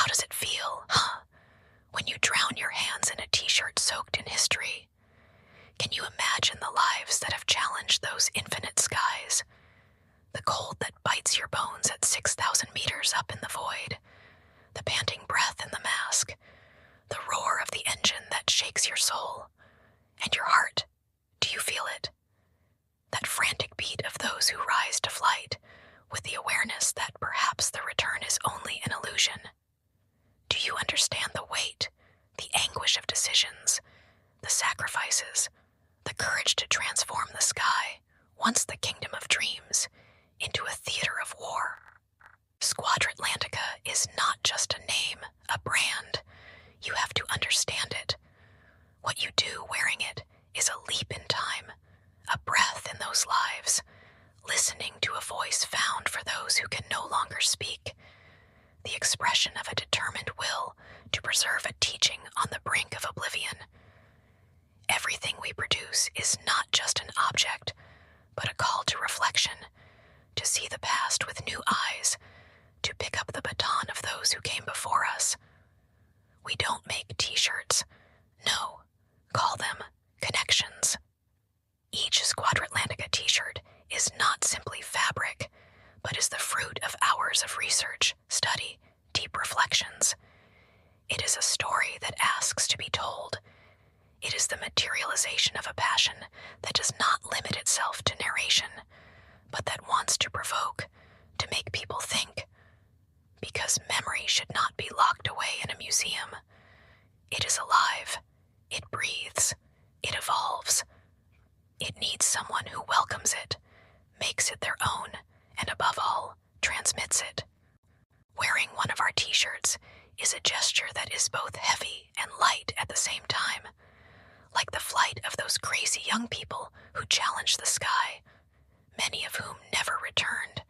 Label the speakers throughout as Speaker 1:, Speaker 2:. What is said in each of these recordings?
Speaker 1: How does it feel, when you drown your hands in a t-shirt soaked in history? Can you imagine the lives that have challenged those infinite skies? The cold that bites your bones at 6,000 meters up in the void, the panting breath in the mask, the roar of the engine that shakes your soul. And your heart, do you feel it? That frantic beat of those who rise to flight, with the awareness that perhaps the return is only an illusion. Do you understand the weight, the anguish of decisions, the sacrifices, the courage to transform the sky, once the kingdom of dreams, into a theater of war? Squadratlantica is not just a name, a brand. You have to understand it. What you do wearing it is a leap in time, a breath in those lives, listening to a voice found for those who can no longer speak, the expression of a determined will to preserve a teaching on the brink of oblivion. Everything we produce is not just an object, but a call to reflection, to see the past with new eyes, to pick up the baton of those who came before us. We don't make t-shirts. No, call them connections. Each Squadratlantica t-shirt is not simply fabric, but is the fruit of hours of research, study, deep reflections. It is a story that asks to be told. It is the materialization of a passion that does not limit itself to narration, but that wants to provoke, to make people think. Because memory should not be locked away in a museum. It is alive. It breathes. It evolves. It needs someone who welcomes it, makes it their own, and above all, transmits it. Wearing one of our t-shirts is a gesture that is both heavy and light at the same time, like the flight of those crazy young people who challenged the sky, many of whom never returned.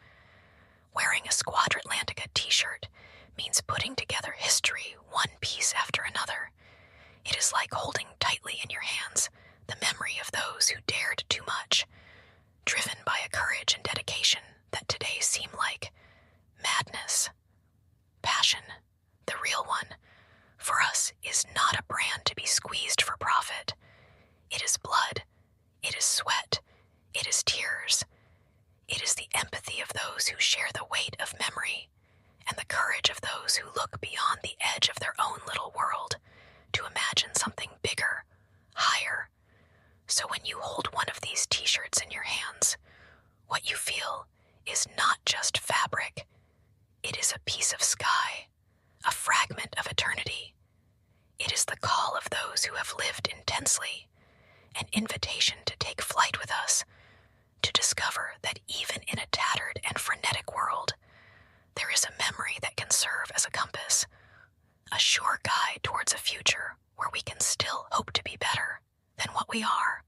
Speaker 1: Wearing a Squadratlantica t-shirt means putting together history one piece after another. It is like holding tightly in your hands the memory of those who dared too much, driven by a courage and dedication that today seem like madness. Passion, the real one, for us is not a brand to be squeezed for profit. It is blood, it is sweat, it is tears. It is the empathy of those who share the weight of memory, and the courage of those who look beyond the edge of their own little world to imagine something bigger, higher. So when you hold one of these t-shirts in your hands, what you feel is not just fabric. It is a piece of sky, a fragment of eternity. It is the call of those who have lived intensely, an invitation to take flight with us, to discover that even in a tattered and frenetic world, there is a memory that can serve as a compass, a sure guide towards a future where we can still hope to be better than what we are.